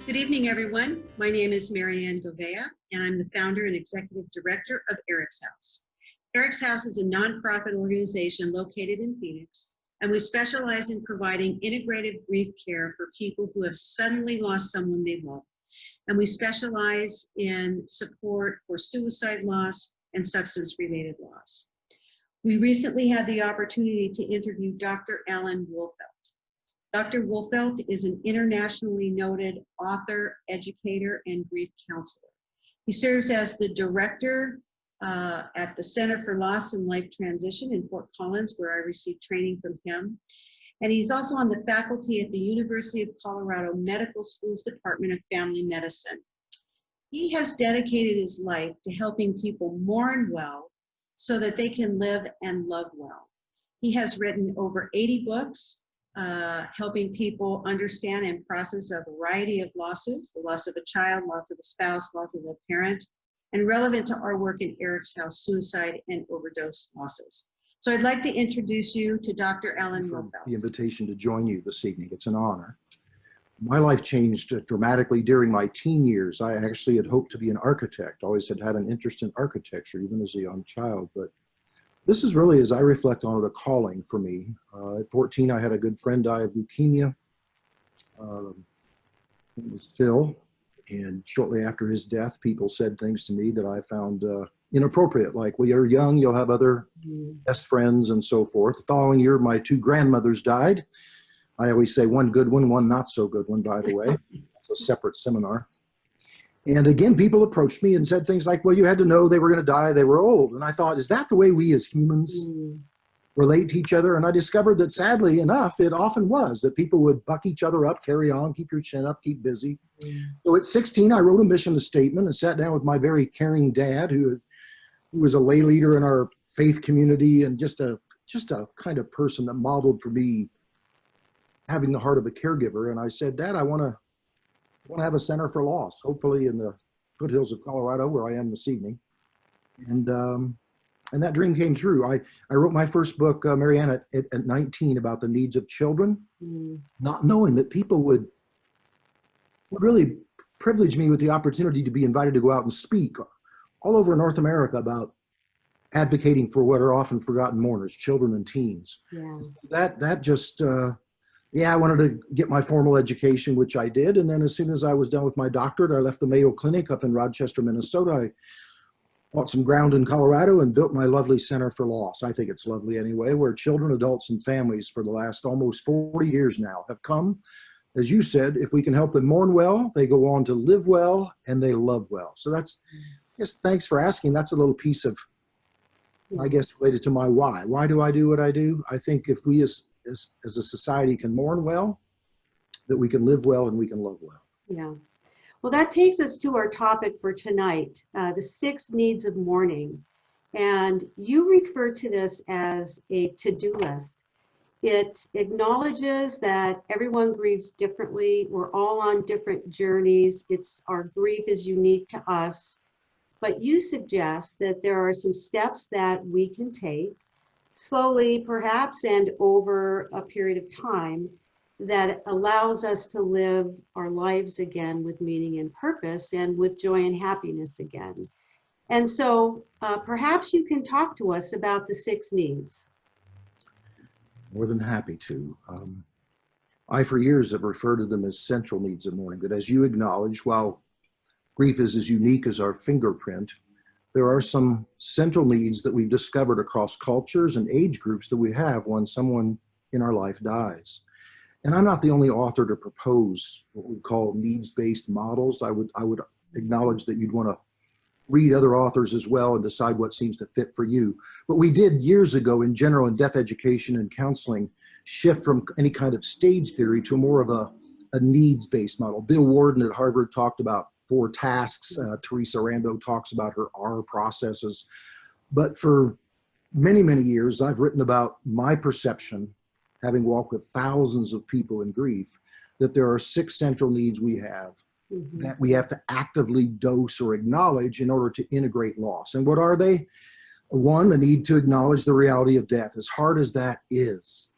Good evening, everyone. My name is Marianne Govea, and I'm the founder and executive director of Eric's House. Eric's House is a nonprofit organization located in Phoenix, and we specialize in providing integrative grief care for people who have suddenly lost someone they love. And we specialize in support for suicide loss and substance-related loss. We recently had the opportunity to interview Dr. Alan Wolfelt. Dr. Wolfelt is an internationally noted author, educator, and grief counselor. He serves as the director at the Center for Loss and Life Transition in Fort Collins, where I received training from him. And he's also on the faculty at the University of Colorado Medical School's Department of Family Medicine. He has dedicated his life to helping people mourn well so that they can live and love well. He has written over 80 books, helping people understand and process a variety of losses, the loss of a child, loss of a spouse, loss of a parent, and relevant to our work in Eric's House, suicide and overdose losses. So I'd like to introduce you to Dr. Alan Wolfelt. The invitation to join you this evening. It's an honor. My life changed dramatically during my teen years. I actually had hoped to be an architect. Always had an interest in architecture, even as a young child. But this is really, as I reflect on it, a calling for me. At 14, I had a good friend die of leukemia. It was Phil. And shortly after his death, people said things to me that I found inappropriate, like, well, you're young, you'll have other best friends and so forth. The following year, my two grandmothers died. I always say one good one, one not so good one, by the way. It's a separate seminar. And again, people approached me and said things like, well, you had to know they were going to die, they were old. And I thought, is that the way we as humans relate to each other? And I discovered that sadly enough, it often was, that people would buck each other up, carry on, keep your chin up, keep busy. So at 16, I wrote a mission statement and sat down with my very caring dad, who was a lay leader in our faith community and just a kind of person that modeled for me having the heart of a caregiver. And I said, Dad, I want to have a center for loss, hopefully in the foothills of Colorado, where I am this evening. And that dream came true. I wrote my first book, Marianne, at 19, about the needs of children, not knowing that people would really privilege me with the opportunity to be invited to go out and speak all over North America about advocating for what are often forgotten mourners, children and teens. Yeah. That just, I wanted to get my formal education, which I did. And then as soon as I was done with my doctorate, I left the Mayo Clinic up in Rochester, Minnesota. I bought some ground in Colorado and built my lovely Center for Loss. I think it's lovely anyway, where children, adults, and families for the last almost 40 years now have come. As you said, if we can help them mourn well, they go on to live well and they love well. So that's, just thanks for asking. That's a little piece of, I guess, related to my why. Why do I do what I do? I think if we as a society can mourn well, that we can live well and we can love well. Yeah. Well, that takes us to our topic for tonight, the 6 needs of mourning. And you refer to this as a to-do list. It acknowledges that everyone grieves differently. We're all on different journeys. Our grief is unique to us. But you suggest that there are some steps that we can take slowly, perhaps, and over a period of time that allows us to live our lives again with meaning and purpose and with joy and happiness again. And so perhaps you can talk to us about the 6 needs. More than happy to. I, for years, have referred to them as central needs of mourning, that as you acknowledge, while grief is as unique as our fingerprint, there are some central needs that we've discovered across cultures and age groups that we have when someone in our life dies. And I'm not the only author to propose what we call needs-based models. I would acknowledge that you'd want to read other authors as well and decide what seems to fit for you. But we did years ago in general in death education and counseling shift from any kind of stage theory to more of a needs-based model. Bill Warden at Harvard talked about 4 tasks. Teresa Rando talks about her R processes. But for many, many years, I've written about my perception, having walked with thousands of people in grief, that there are 6 central needs we have that we have to actively dose or acknowledge in order to integrate loss. And what are they? 1, the need to acknowledge the reality of death. As hard as that is,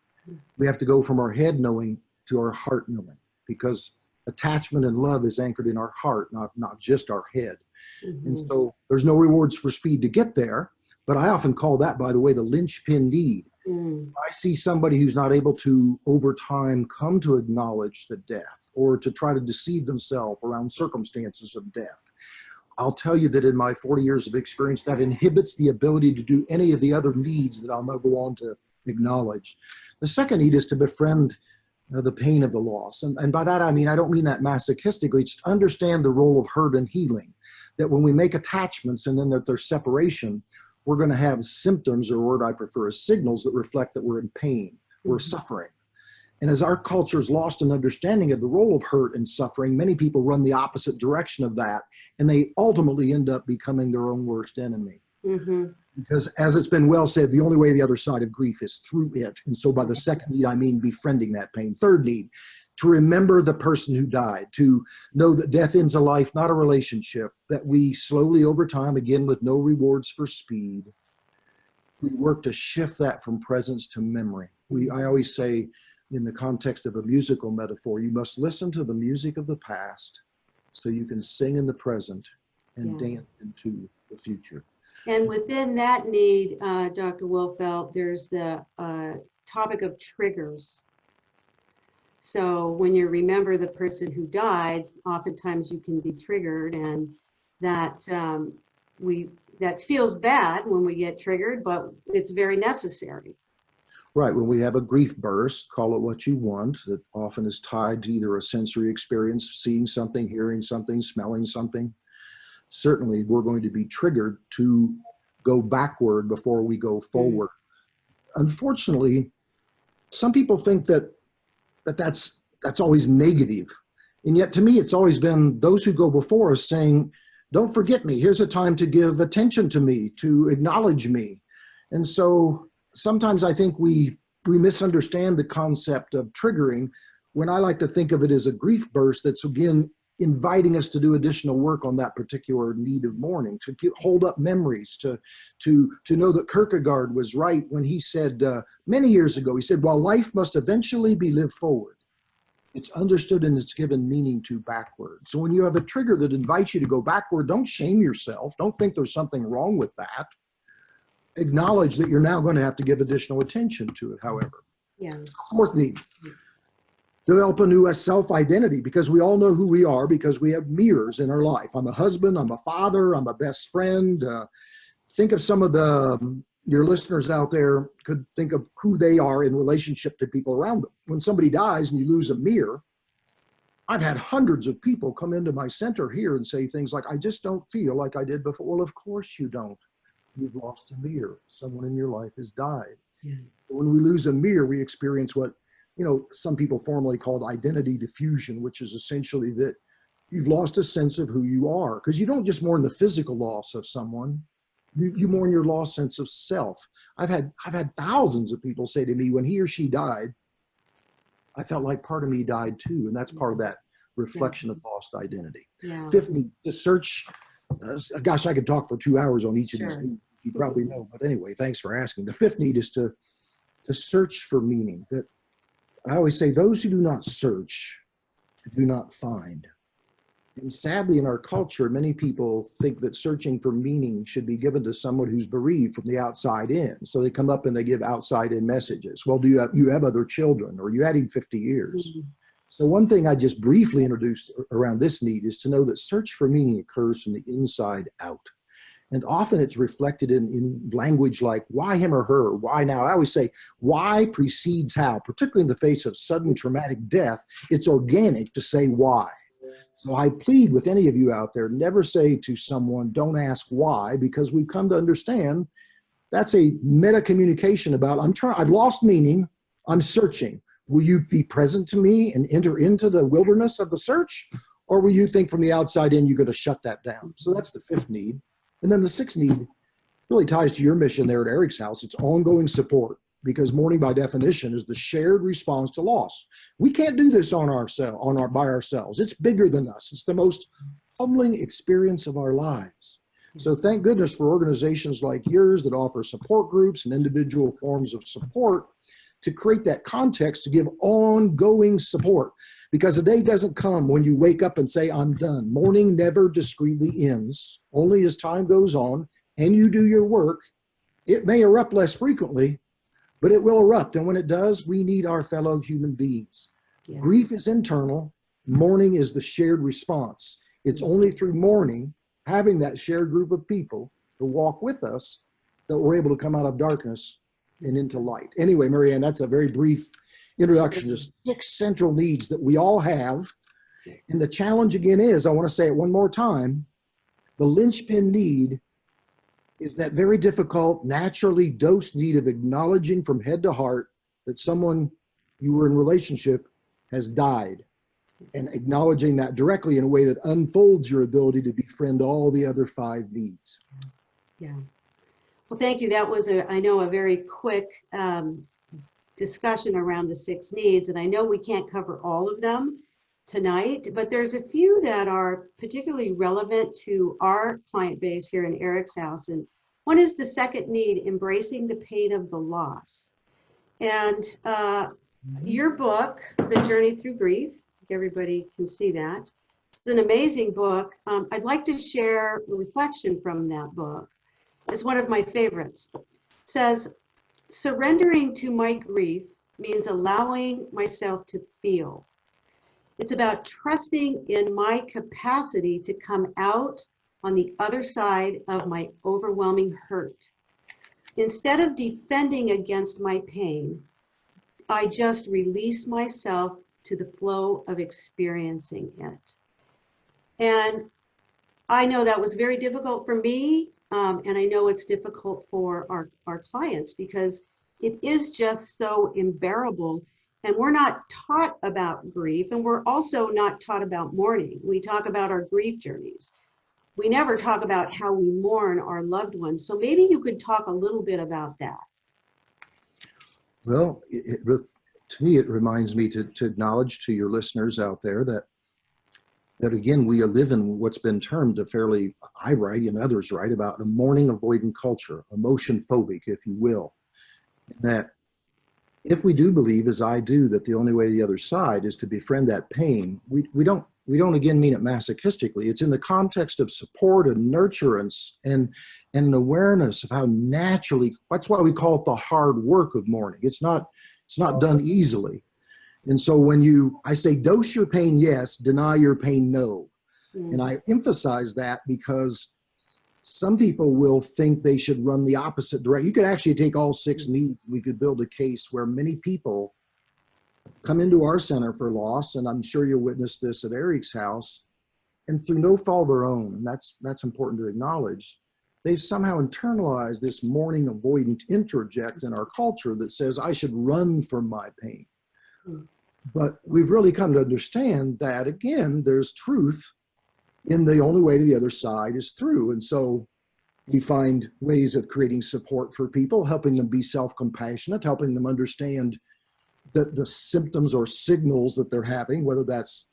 we have to go from our head knowing to our heart knowing, because attachment and love is anchored in our heart, not just our head. And Mhm. so there's no rewards for speed to get there. But I often call that, by the way, the linchpin need. Mm. I see somebody who's not able to, over time, come to acknowledge the death or to try to deceive themselves around circumstances of death. I'll tell you that in my 40 years of experience, that inhibits the ability to do any of the other needs that I'll now go on to acknowledge. The second need is to befriend the pain of the loss. And by that, I mean, I don't mean that masochistically. It's to understand the role of hurt and healing, that when we make attachments and then that there's separation, we're going to have symptoms, or a word I prefer is signals, that reflect that we're in pain, we're suffering. And as our culture is lost in understanding of the role of hurt and suffering, many people run the opposite direction of that, and they ultimately end up becoming their own worst enemy. Mm-hmm. Because as it's been well said, the only way to the other side of grief is through it. And so by the second need, I mean befriending that pain. Third need, to remember the person who died, to know that death ends a life, not a relationship, that we slowly over time, again with no rewards for speed, we work to shift that from presence to memory. I always say, in the context of a musical metaphor, you must listen to the music of the past so you can sing in the present and dance into the future. And within that need, Dr. Wolfelt, there's the topic of triggers. So when you remember the person who died, oftentimes you can be triggered, and that that feels bad when we get triggered, but it's very necessary. Right, when we have a grief burst, call it what you want, that often is tied to either a sensory experience, seeing something, hearing something, smelling something. Certainly we're going to be triggered to go backward before we go forward. Unfortunately, some people think that's always negative. And yet to me, it's always been those who go before us saying, don't forget me. Here's a time to give attention to me, to acknowledge me. And so sometimes I think we misunderstand the concept of triggering, when I like to think of it as a grief burst that's, again, inviting us to do additional work on that particular need of mourning, to hold up memories, to know that Kierkegaard was right when he said many years ago, he said, while life must eventually be lived forward, it's understood and it's given meaning to backward. So when you have a trigger that invites you to go backward, don't shame yourself. Don't think there's something wrong with that. Acknowledge that you're now going to have to give additional attention to it, however. Yeah. Fourth need, develop a new self-identity, because we all know who we are because we have mirrors in our life. I'm a husband, I'm a father, I'm a best friend. Think of some of your listeners out there could think of who they are in relationship to people around them. When somebody dies and you lose a mirror, I've had hundreds of people come into my center here and say things like, I just don't feel like I did before. Well, of course you don't. You've lost a mirror. Someone in your life has died. Yeah. When we lose a mirror, we experience what, some people formally called identity diffusion, which is essentially that you've lost a sense of who you are. Because you don't just mourn the physical loss of someone, you mourn your lost sense of self. I've had thousands of people say to me, when he or she died, I felt like part of me died too. And that's part of that reflection of lost identity. Yeah. Fifth need, to search. Gosh, I could talk for 2 hours on each of these needs. You probably know, but anyway, thanks for asking. The fifth need is to search for meaning. That I always say, those who do not search do not find. And sadly, in our culture, many people think that searching for meaning should be given to someone who's bereaved from the outside in. So they come up and they give outside in messages. Well, do you have other children? Or are you adding 50 years? Mm-hmm. So one thing I just briefly introduced around this need is to know that search for meaning occurs from the inside out. And often it's reflected in language like, why him or her? Why now? I always say, why precedes how, particularly in the face of sudden traumatic death. It's organic to say why. So I plead with any of you out there, never say to someone, don't ask why, because we've come to understand that's a meta communication about, I've lost meaning, I'm searching. Will you be present to me and enter into the wilderness of the search? Or will you think from the outside in, you're going to shut that down? So that's the fifth need. And then the sixth need really ties to your mission there at Eric's house. It's ongoing support, because mourning by definition is the shared response to loss. We can't do this by ourselves. It's bigger than us. It's the most humbling experience of our lives. So thank goodness for organizations like yours that offer support groups and individual forms of support to create that context to give ongoing support. Because the day doesn't come when you wake up and say, I'm done. Mourning never discreetly ends. Only as time goes on and you do your work, it may erupt less frequently, but it will erupt. And when it does, we need our fellow human beings. Yeah. Grief is internal. Mourning is the shared response. It's only through mourning, having that shared group of people to walk with us, that we're able to come out of darkness and into light. Anyway, Marianne, that's a very brief introduction to 6 central needs that we all have. And the challenge again is, I want to say it one more time, the linchpin need is that very difficult, naturally dosed need of acknowledging from head to heart that someone you were in relationship has died, and acknowledging that directly in a way that unfolds your ability to befriend all the other 5 needs. Yeah. Well, thank you. That was, I know, a very quick discussion around the 6 needs, and I know we can't cover all of them tonight, but there's a few that are particularly relevant to our client base here in Eric's house. And one is the second need, embracing the pain of the loss. And your book, The Journey Through Grief, everybody can see that. It's an amazing book. I'd like to share a reflection from that book. It's one of my favorites. It says, surrendering to my grief means allowing myself to feel. It's about trusting in my capacity to come out on the other side of my overwhelming hurt. Instead of defending against my pain, I just release myself to the flow of experiencing it. And I know that was very difficult for me, and I know it's difficult for our clients, because it is just so unbearable. And we're not taught about grief, and we're also not taught about mourning. We talk about our grief journeys. We never talk about how we mourn our loved ones. So maybe you could talk a little bit about that. Well, to me, it reminds me to acknowledge to your listeners out there that again, we live in what's been termed a fairly, I write and others write about, a mourning avoidant culture, emotion phobic, if you will. That if we do believe, as I do, that the only way to the other side is to befriend that pain, we don't again mean it masochistically. It's in the context of support and nurturance and an awareness of how naturally, that's why we call it the hard work of mourning. It's not done easily. And so when I say dose your pain, yes, deny your pain, no. And I emphasize that because some people will think they should run the opposite direction. You could actually take all 6 needs. We could build a case where many people come into our center for loss, and I'm sure you'll witness this at Eric's house, and through no fault of their own, and that's important to acknowledge, they've somehow internalized this mourning avoidant interject in our culture that says, I should run from my pain. But we've really come to understand that, again, there's truth in the only way to the other side is through. And so we find ways of creating support for people, helping them be self-compassionate, helping them understand that the symptoms or signals that they're having, whether that's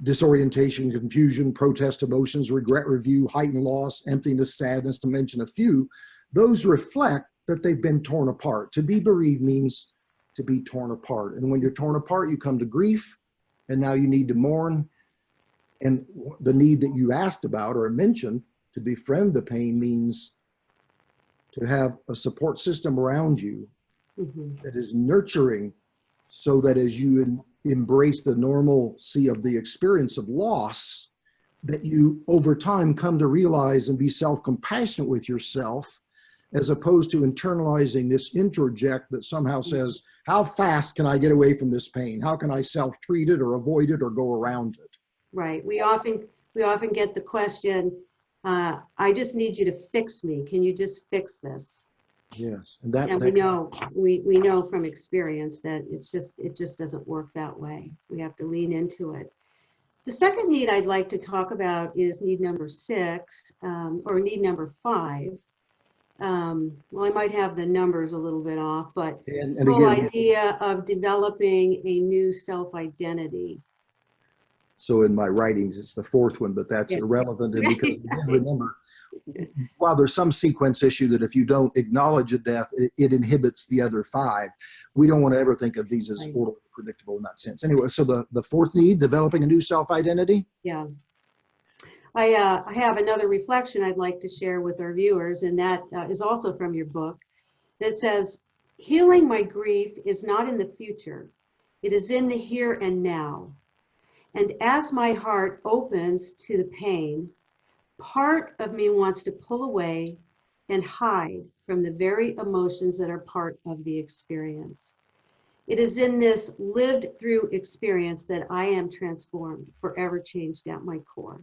disorientation, confusion, protest emotions, regret, review, heightened loss, emptiness, sadness, to mention a few, those reflect that they've been torn apart. To be bereaved means to be torn apart. And when you're torn apart, you come to grief, and now you need to mourn. And the need that you asked about or mentioned, to befriend the pain, means to have a support system around you that is nurturing, so that as you embrace the normalcy of the experience of loss, that you over time come to realize and be self-compassionate with yourself, as opposed to internalizing this interject that somehow says, how fast can I get away from this pain? How can I self-treat it or avoid it or go around it? Right. We often get the question, I just need you to fix me. Can you just fix this? Yes. And we know from experience that it just doesn't work that way. We have to lean into it. The second need I'd like to talk about is need number 6, or need number 5. Well, I might have the numbers a little bit off, but the whole idea of developing a new self-identity. So in my writings, it's the 4th one, but that's irrelevant. And because again, remember, while there's some sequence issue that if you don't acknowledge a death, it inhibits the other 5. We don't want to ever think of these as Right. orderly, predictable in that sense. Anyway, so the 4th need, developing a new self-identity. Yeah. I have another reflection I'd like to share with our viewers, and that is also from your book. That says, healing my grief is not in the future. It is in the here and now. And as my heart opens to the pain, part of me wants to pull away and hide from the very emotions that are part of the experience. It is in this lived through experience that I am transformed, forever changed at my core.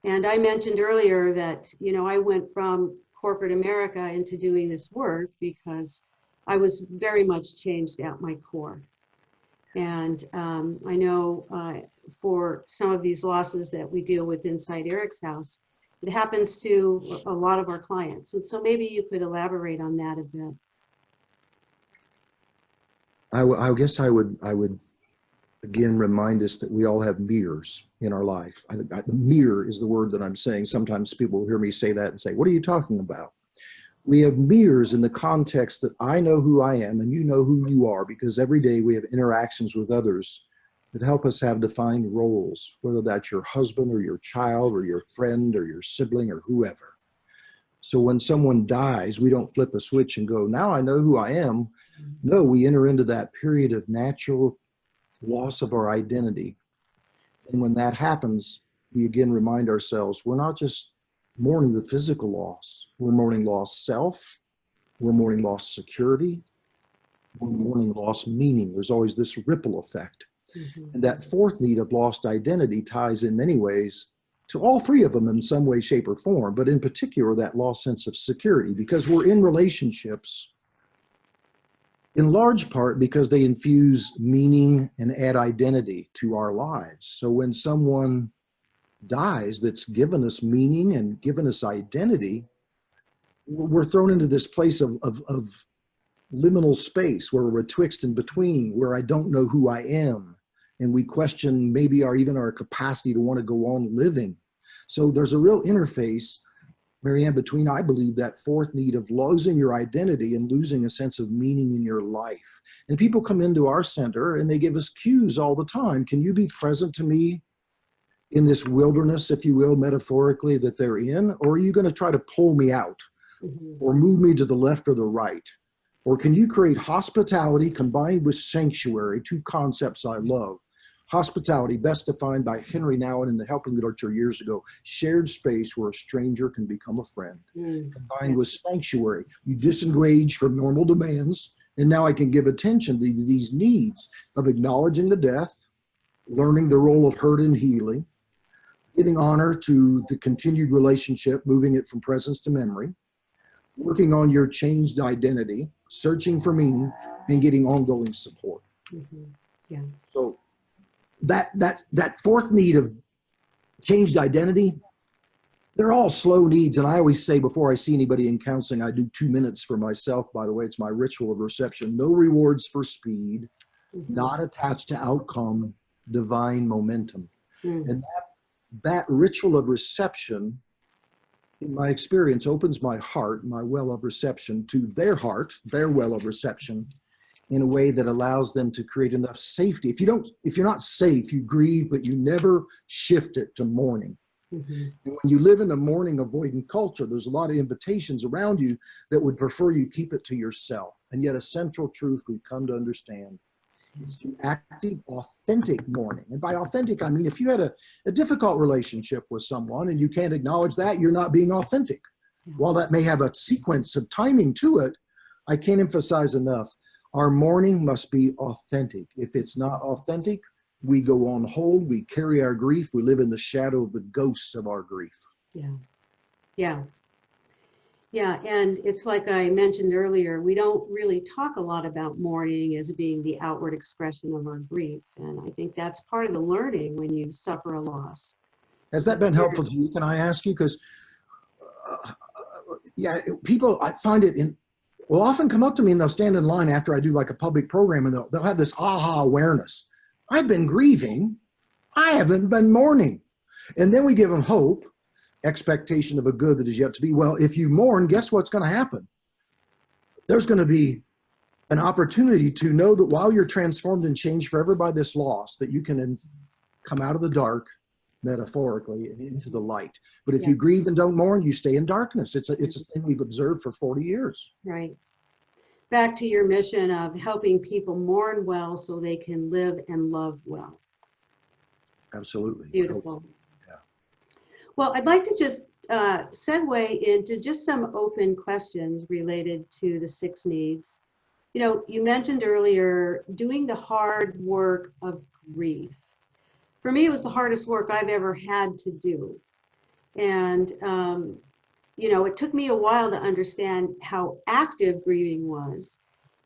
And I mentioned earlier that, you know, I went from corporate America into doing this work because I was very much changed at my core. And I know for some of these losses that we deal with inside Eric's house, it happens to a lot of our clients. And so maybe you could elaborate on that a bit. I guess I would again remind us that we all have mirrors in our life. The mirror is the word that I'm saying. Sometimes people hear me say that and say, what are you talking about? We have mirrors in the context that I know who I am and you know who you are, because every day we have interactions with others that help us have defined roles, whether that's your husband or your child or your friend or your sibling or whoever. So when someone dies, we don't flip a switch and go, now I know who I am. No, we enter into that period of natural loss of our identity. And when that happens, we again remind ourselves, we're not just mourning the physical loss. We're mourning lost self. We're mourning lost security. We're mourning lost meaning. There's always this ripple effect. Mm-hmm. And that 4th need of lost identity ties in many ways to all 3 of them in some way, shape, or form, but in particular, that lost sense of security, because we're in relationships in large part because they infuse meaning and add identity to our lives. So when someone dies that's given us meaning and given us identity, we're thrown into this place of liminal space where we're betwixt and between, where I don't know who I am. And we question maybe even our capacity to want to go on living. So there's a real interface, Marianne, between, I believe, that 4th need of losing your identity and losing a sense of meaning in your life. And people come into our center and they give us cues all the time. Can you be present to me in this wilderness, if you will, metaphorically, that they're in? Or are you going to try to pull me out or move me to the left or the right? Or can you create hospitality combined with sanctuary, 2 concepts I love. Hospitality, best defined by Henry Nouwen in the Helping Literature years ago, shared space where a stranger can become a friend. Combined with sanctuary, you disengage from normal demands, and now I can give attention to these needs of acknowledging the death, learning the role of hurt and healing, giving honor to the continued relationship, moving it from presence to memory, working on your changed identity, searching for meaning, and getting ongoing support. Yeah. So that 4th need of changed identity, they're all slow needs. And I always say before I see anybody in counseling, I do 2 minutes for myself. By the way, it's my ritual of reception. No rewards for speed, not attached to outcome, divine momentum. And that ritual of reception, in my experience, opens my heart, my well of reception, to their heart, their well of reception, in a way that allows them to create enough safety. If you're not safe, you grieve, but you never shift it to mourning. And when you live in a mourning avoidant culture, there's a lot of invitations around you that would prefer you keep it to yourself. And yet a central truth we've come to understand is through active, authentic mourning. And by authentic, I mean, if you had a difficult relationship with someone and you can't acknowledge that, you're not being authentic. While that may have a sequence of timing to it, I can't emphasize enough, our mourning must be authentic. If it's not authentic, we go on hold, we carry our grief, we live in the shadow of the ghosts of our grief. Yeah, and it's like I mentioned earlier, we don't really talk a lot about mourning as being the outward expression of our grief. And I think that's part of the learning when you suffer a loss. Has that been helpful to you, can I ask you? Because, people, I find it will often come up to me and they'll stand in line after I do like a public program and they'll have this aha awareness. I've been grieving. I haven't been mourning. And then we give them hope. expectation of a good that is yet to be. Well, if you mourn, guess what's going to happen? There's going to be an opportunity to know that while you're transformed and changed forever by this loss, that you can come out of the dark, metaphorically, and into the light. But if you grieve and don't mourn, you stay in darkness. It's a thing we've observed for 40 years. Right. Back to your mission of helping people mourn well so they can live and love well. Absolutely. Beautiful. Yeah. Well, I'd like to just segue into just some open questions related to the 6 needs. You know, you mentioned earlier doing the hard work of grief. For me, it was the hardest work I've ever had to do. And, you know, it took me a while to understand how active grieving was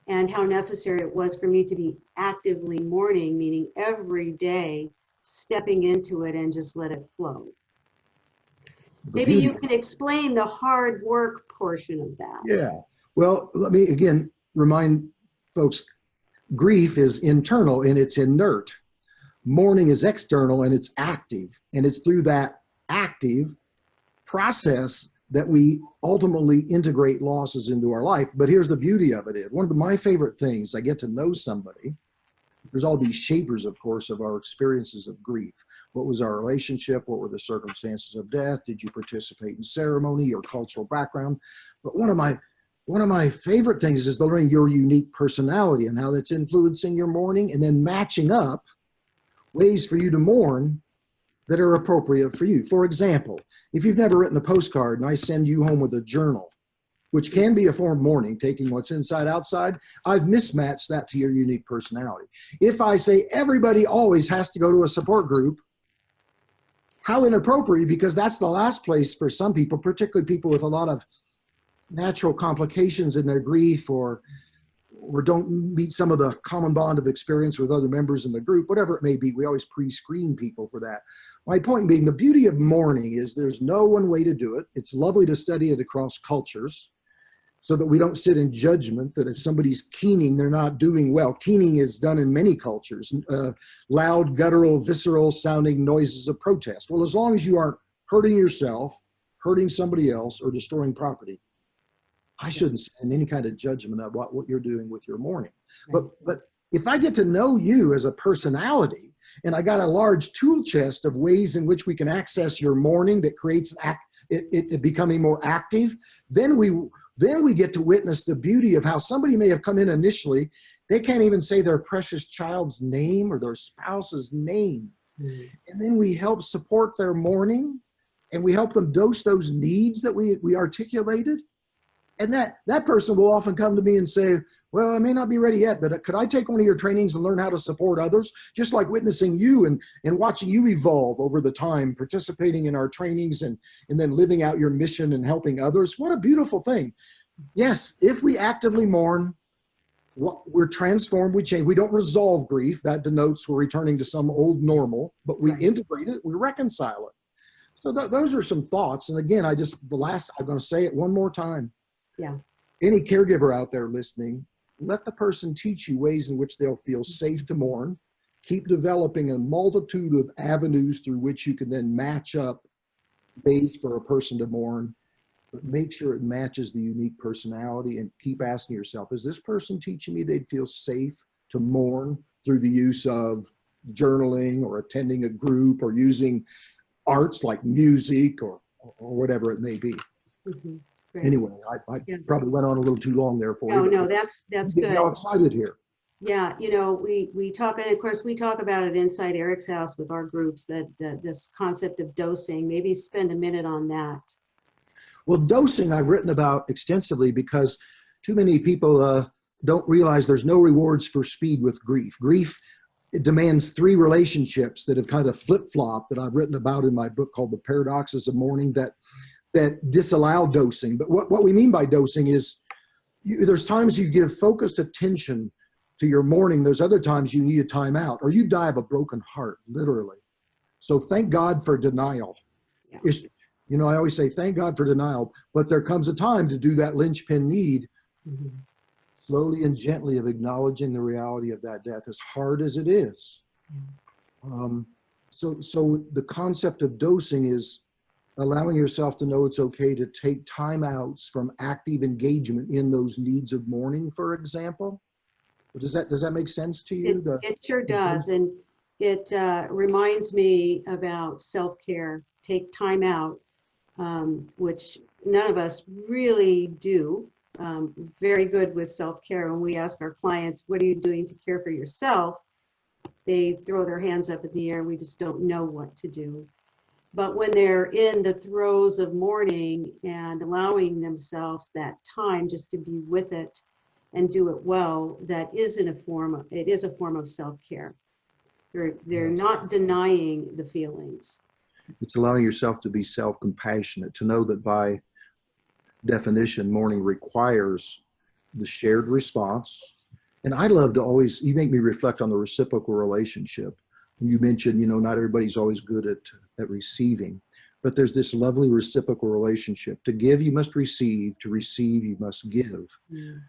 and how necessary it was for me to be actively mourning, meaning every day stepping into it and just let it flow. Maybe you can explain the hard work portion of that. Yeah. Well, let me again remind folks, grief is internal and it's inert. Mourning is external and it's active. And it's through that active process that we ultimately integrate losses into our life. But here's the beauty of it. One of my favorite things, I get to know somebody. There's all these shapers, of course, of our experiences of grief. What was our relationship? What were the circumstances of death? Did you participate in ceremony, your cultural background? But one of my favorite things is learning your unique personality and how that's influencing your mourning, and then matching up ways for you to mourn that are appropriate for you. For example, if you've never written a postcard and I send you home with a journal, which can be a form of mourning, taking what's inside outside, I've mismatched that to your unique personality. If I say everybody always has to go to a support group, how inappropriate, because that's the last place for some people, particularly people with a lot of natural complications in their grief, or don't meet some of the common bond of experience with other members in the group, whatever it may be. We always pre-screen people for that. My point being, the beauty of mourning is there's no one way to do it. It's lovely to study it across cultures so that we don't sit in judgment that if somebody's keening, they're not doing well. Keening is done in many cultures, loud, guttural, visceral sounding noises of protest. Well, as long as you aren't hurting yourself, hurting somebody else, or destroying property, I shouldn't send any kind of judgment of what you're doing with your mourning. But if I get to know you as a personality, and I got a large tool chest of ways in which we can access your mourning that creates it becoming more active, then we get to witness the beauty of how somebody may have come in initially, they can't even say their precious child's name or their spouse's name. And then we help support their mourning, and we help them dose those needs that we articulated. And that person will often come to me and say, well, I may not be ready yet, but could I take one of your trainings and learn how to support others? Just like witnessing you and watching you evolve over the time, participating in our trainings and then living out your mission and helping others. What a beautiful thing. Yes, if we actively mourn, we're transformed, we change. We don't resolve grief. That denotes we're returning to some old normal, but we integrate it, we reconcile it. So those are some thoughts. And again, I'm going to say it one more time. Yeah. Any caregiver out there listening, let the person teach you ways in which they'll feel safe to mourn. Keep developing a multitude of avenues through which you can then match up ways for a person to mourn, but make sure it matches the unique personality, and keep asking yourself, is this person teaching me they'd feel safe to mourn through the use of journaling or attending a group or using arts like music or whatever it may be. Mm-hmm. Great. Anyway, I probably went on a little too long there for you. No, that's good. I'm excited here. Yeah, you know, we talk, and of course we talk about it inside Eric's house with our groups, that this concept of dosing. Maybe spend a minute on that. Well, dosing I've written about extensively because too many people don't realize there's no rewards for speed with grief. Grief, it demands 3 relationships that have kind of flip-flopped that I've written about in my book called The Paradoxes of Mourning that disallow dosing. But what we mean by dosing is there's times you give focused attention to your mourning. There's other times you need a timeout, or you die of a broken heart, literally. So thank God for denial. Yeah. You know, I always say, thank God for denial, but there comes a time to do that linchpin need, slowly and gently, of acknowledging the reality of that death, as hard as it is. So the concept of dosing is allowing yourself to know it's okay to take time outs from active engagement in those needs of mourning, for example. Does that make sense to you? It sure does. And it reminds me about self-care, take time out, which none of us really do. Very good with self-care. When we ask our clients, what are you doing to care for yourself? They throw their hands up in the air. We just don't know what to do. But when they're in the throes of mourning and allowing themselves that time just to be with it and do it well, that is a form of self-care. They're not denying the feelings. It's allowing yourself to be self-compassionate, to know that by definition, mourning requires the shared response. And I love to always, you make me reflect on the reciprocal relationship. You mentioned, not everybody's always good at receiving, but there's this lovely reciprocal relationship. To give, you must receive. To receive, you must give. Mm.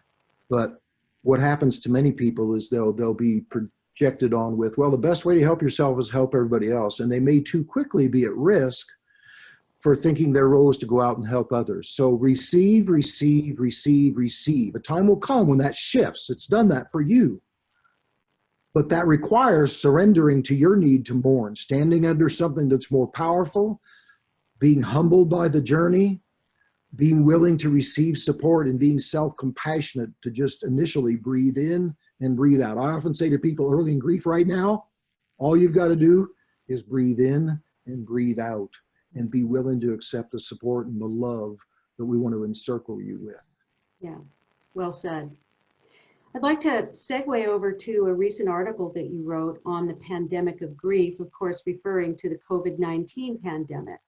But what happens to many people is they'll be projected on with, well, the best way to help yourself is help everybody else. And they may too quickly be at risk for thinking their role is to go out and help others. So receive, receive, receive, receive. A time will come when that shifts. It's done that for you. But that requires surrendering to your need to mourn, standing under something that's more powerful, being humbled by the journey, being willing to receive support, and being self-compassionate to just initially breathe in and breathe out. I often say to people early in grief right now, all you've got to do is breathe in and breathe out and be willing to accept the support and the love that we want to encircle you with. Yeah, well said. I'd like to segue over to a recent article that you wrote on the pandemic of grief, of course, referring to the COVID-19 pandemic.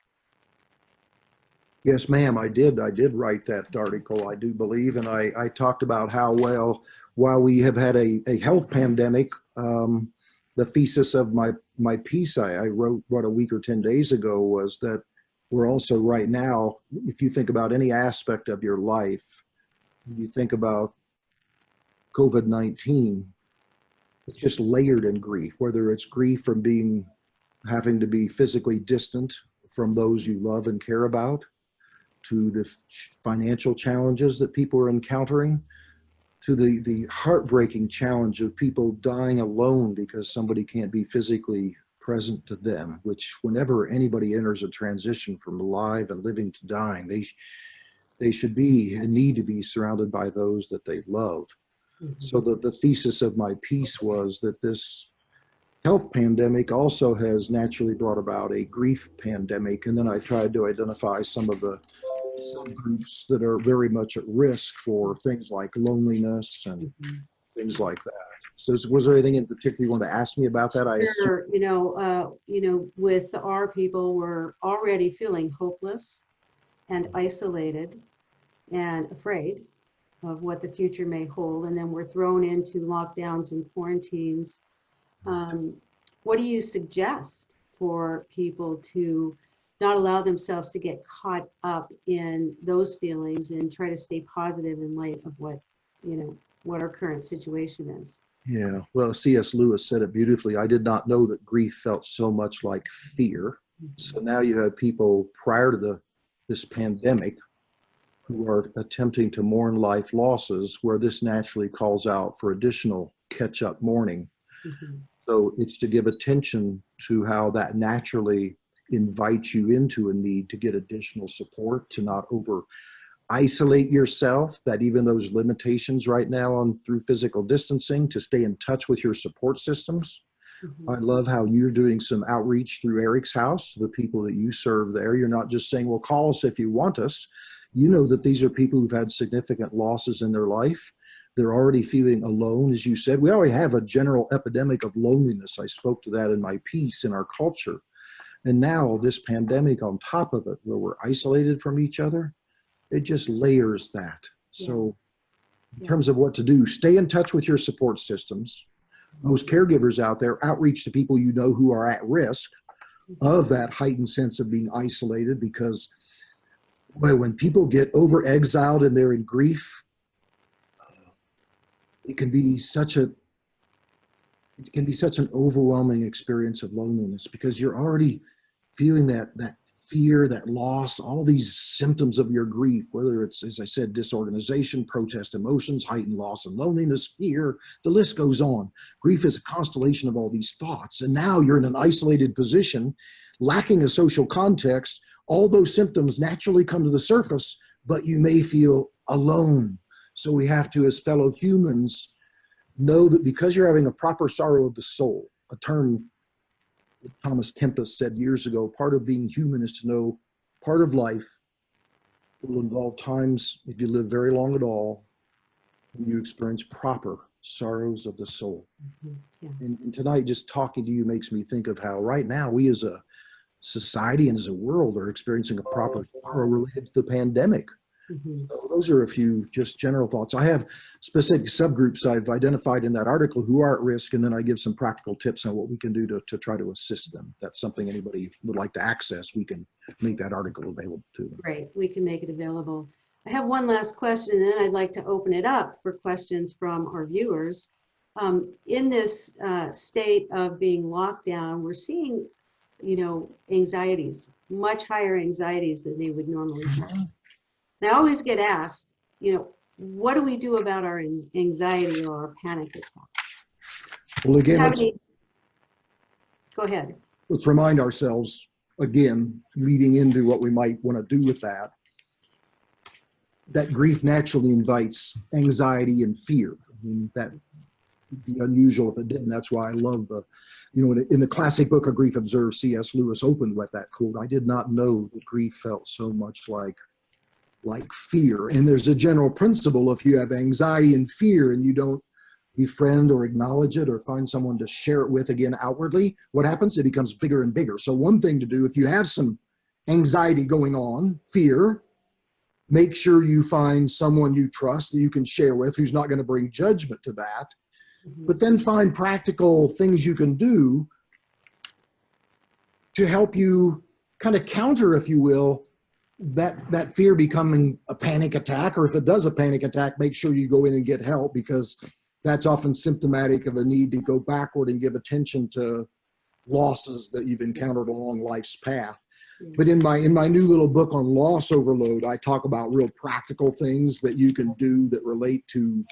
Yes, ma'am, I did write that article, I do believe, and I talked about how, well, while we have had a health pandemic, the thesis of my piece I wrote, a week or 10 days ago, was that we're also right now, if you think about any aspect of your life, you think about COVID-19, it's just layered in grief, whether it's grief from having to be physically distant from those you love and care about, to the financial challenges that people are encountering, to the heartbreaking challenge of people dying alone because somebody can't be physically present to them, which whenever anybody enters a transition from alive and living to dying, they should be and need to be surrounded by those that they love. Mm-hmm. So the thesis of my piece was that this health pandemic also has naturally brought about a grief pandemic. And then I tried to identify some of the subgroups that are very much at risk for things like loneliness and things like that. So was there anything in particular you want to ask me about that? Sure. With our people, we're already feeling hopeless and isolated and afraid of what the future may hold. And then we're thrown into lockdowns and quarantines. What do you suggest for people to not allow themselves to get caught up in those feelings and try to stay positive in light of what our current situation is? Yeah, well, C.S. Lewis said it beautifully. I did not know that grief felt so much like fear. Mm-hmm. So now you have people prior to this pandemic who are attempting to mourn life losses, where this naturally calls out for additional catch-up mourning. Mm-hmm. So it's to give attention to how that naturally invites you into a need to get additional support, to not isolate yourself, that even those limitations right now through physical distancing, to stay in touch with your support systems. Mm-hmm. I love how you're doing some outreach through Eric's House, the people that you serve there. You're not just saying, well, call us if you want us. You know that these are people who've had significant losses in their life. They're already feeling alone, as you said. We already have a general epidemic of loneliness. I spoke to that in my piece in our culture. And now this pandemic on top of it, where we're isolated from each other, it just layers that. Yeah. So in terms of what to do, stay in touch with your support systems. Those caregivers out there, outreach to people you know who are at risk of that heightened sense of being isolated, because when people get over-exiled and they're in grief, it can be such an overwhelming experience of loneliness, because you're already feeling that fear, that loss, all these symptoms of your grief, whether it's, as I said, disorganization, protest emotions, heightened loss and loneliness, fear, the list goes on. Grief is a constellation of all these thoughts. And now you're in an isolated position, lacking a social context. All those symptoms naturally come to the surface, but you may feel alone. So we have to, as fellow humans, know that because you're having a proper sorrow of the soul, a term that Thomas Kempis said years ago, part of being human is to know part of life will involve times, if you live very long at all, when you experience proper sorrows of the soul. Mhm. Yeah. And tonight, just talking to you makes me think of how right now we as a society and as a world are experiencing a proper sorrow related to the pandemic. Mhm. So those are a few just general thoughts. I have specific subgroups I've identified in that article who are at risk, and then I give some practical tips on what we can do to try to assist them. If that's something anybody would like to access, we can make that article available to them. Great, we can make it available. I have one last question, and then I'd like to open it up for questions from our viewers. In this state of being locked down, we're seeing, anxieties, much higher anxieties than they would normally have. And I always get asked, what do we do about our anxiety or our panic attack? Well, again, Go ahead. let's remind ourselves, again, leading into what we might want to do with that grief naturally invites anxiety and fear. I mean, that would be unusual if it didn't. That's why I love in the classic book, A Grief Observed, C.S. Lewis opened with that quote, "I did not know that grief felt so much like fear." And there's a general principle: if you have anxiety and fear and you don't befriend or acknowledge it or find someone to share it with again outwardly, what happens? It becomes bigger and bigger. So one thing to do, if you have some anxiety going on, fear, make sure you find someone you trust that you can share with, who's not going to bring judgment to that. Mhm. But then find practical things you can do to help you kind of counter, if you will, that fear becoming a panic attack. Or if it does a panic attack, make sure you go in and get help, because that's often symptomatic of a need to go backward and give attention to losses that you've encountered along life's path. But in my new little book on loss overload, I talk about real practical things that you can do that relate to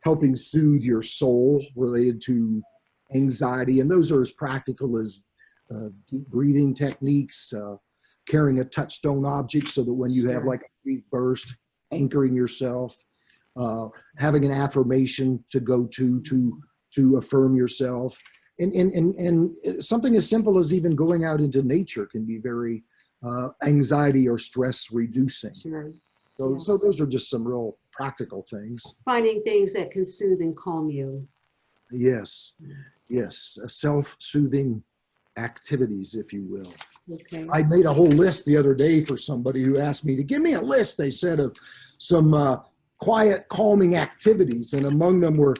helping soothe your soul related to anxiety. And those are as practical as deep breathing techniques, carrying a touchstone object so that when you have like a grief burst, anchoring yourself, having an affirmation to go to affirm yourself. And something as simple as even going out into nature can be very anxiety or stress reducing. Sure. So those are just some real practical things. Finding things that can soothe and calm you. Yes, self-soothing activities, if you will. Okay. I made a whole list the other day for somebody who asked me to give me a list, they said, of some quiet, calming activities. And among them were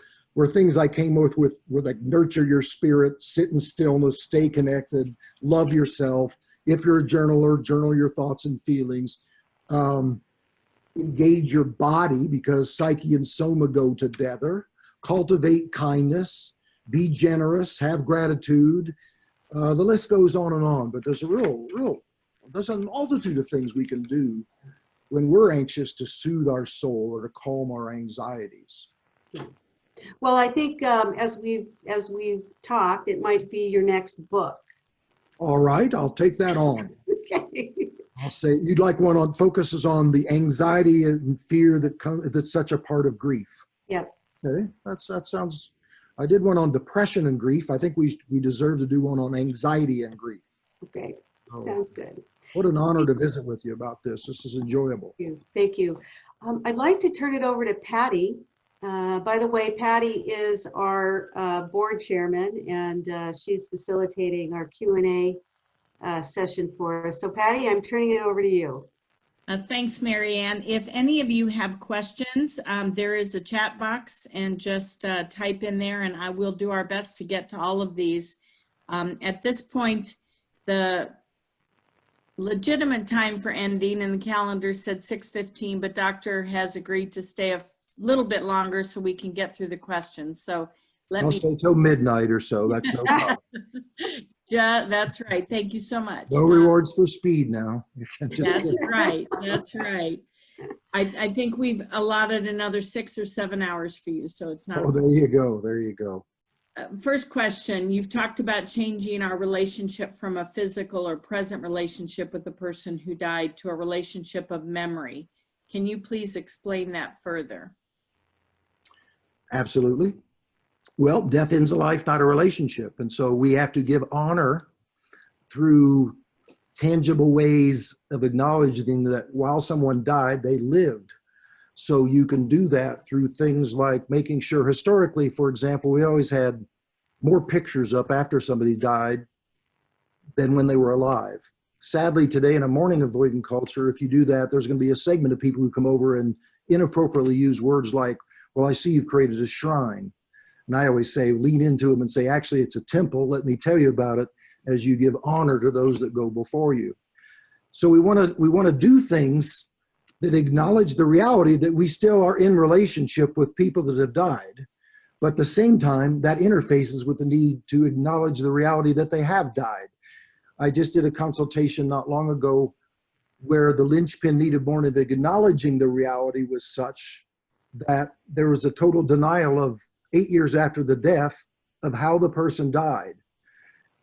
things I came with like nurture your spirit, sit in stillness, stay connected, love yourself. If you're a journaler, journal your thoughts and feelings. Engage your body, because psyche and soma go together. Cultivate kindness, be generous, have gratitude. The list goes on, but there's there's a multitude of things we can do when we're anxious to soothe our soul or to calm our anxieties. Well, I think as we've talked, it might be your next book. All right, I'll take that on. Okay. I'll say you'd like one on focuses on the anxiety and fear that's such a part of grief. Yep. Okay, that sounds. I did one on depression and grief. I think we deserve to do one on anxiety and grief. Okay. Oh, Sounds good. what an honor to visit with you about this. This is enjoyable. Thank you. I'd like to turn it over to Patty. By the way, Patty is our board chairman, and she's facilitating our Q&A session for us. So Patty, I'm turning it over to you. Thanks, Marianne. If any of you have questions, there is a chat box, and just type in there, and I will do our best to get to all of these. At this point, the legitimate time for ending in the calendar said 6:15, but Doctor has agreed to stay a little bit longer so we can get through the questions. So I'll stay till midnight or so. That's no problem. That's right. Thank you so much. No rewards for speed now. Just That's kidding. right. That's right. I think we've allotted another 6 or 7 hours for you, so it's not. Oh, there you go. There you go. First question, you've talked about changing our relationship from a physical or present relationship with the person who died to a relationship of memory. Can you please explain that further? Absolutely. Well, death ends a life, not a relationship. And so we have to give honor through tangible ways of acknowledging that while someone died, they lived. So you can do that through things like making sure, historically, for example, we always had more pictures up after somebody died than when they were alive. Sadly, today in a mourning avoidant culture, if you do that, there's going to be a segment of people who come over and inappropriately use words like, well, I see you've created a shrine. And I always say, lean into them and say, actually, it's a temple. Let me tell you about it as you give honor to those that go before you. So we want to do things that acknowledge the reality that we still are in relationship with people that have died. But at the same time, that interfaces with the need to acknowledge the reality that they have died. I just did a consultation not long ago where the linchpin need of mourning of acknowledging the reality was such that there was a total denial of 8 years after the death of how the person died.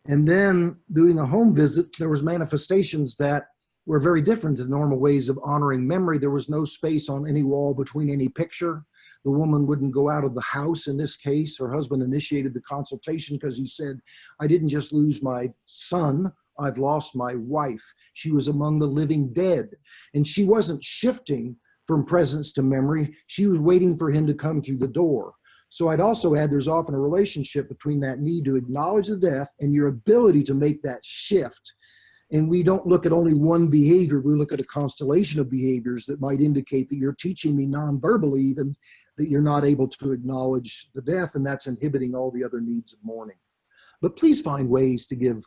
And then doing a home visit, there was manifestations that were very different than normal ways of honoring memory. There was no space on any wall between any picture. The woman wouldn't go out of the house in this case. Her husband initiated the consultation because he said, I didn't just lose my son, I've lost my wife. She was among the living dead. And she wasn't shifting from presence to memory. She was waiting for him to come through the door. So I'd also add there's often a relationship between that need to acknowledge the death and your ability to make that shift. And we don't look at only one behavior, we look at a constellation of behaviors that might indicate that you're teaching me non-verbally even that you're not able to acknowledge the death, and that's inhibiting all the other needs of mourning. But please find ways to give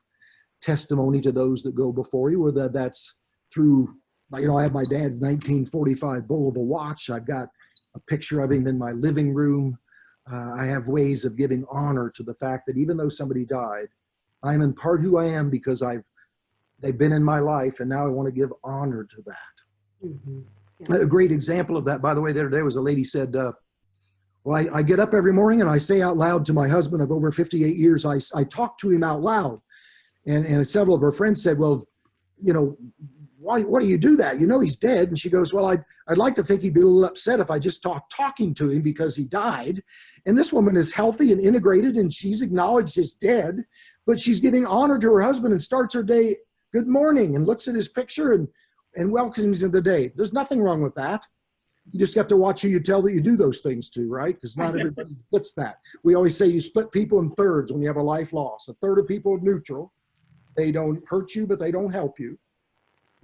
testimony to those that go before you, whether that's through, I have my dad's 1945 Bulova watch. I've got a picture of him in my living room. I have ways of giving honor to the fact that even though somebody died, I'm in part who I am because they've been in my life, and now I want to give honor to that. Mm-hmm. Yeah. A great example of that, by the way, the other day was a lady said, well, I get up every morning and I say out loud to my husband of over 58 years, I talk to him out loud. And several of her friends said, well, why do you do that? He's dead. And she goes, well, I'd like to think he'd be a little upset if I just talking to him because he died. And this woman is healthy and integrated and she's acknowledged as dead, but she's giving honor to her husband and starts her day, good morning, and looks at his picture and welcomes him to the day. There's nothing wrong with that. You just have to watch who you tell that you do those things to, right? Because not everybody gets that. We always say you split people in thirds when you have a life loss. A third of people are neutral. They don't hurt you, but they don't help you.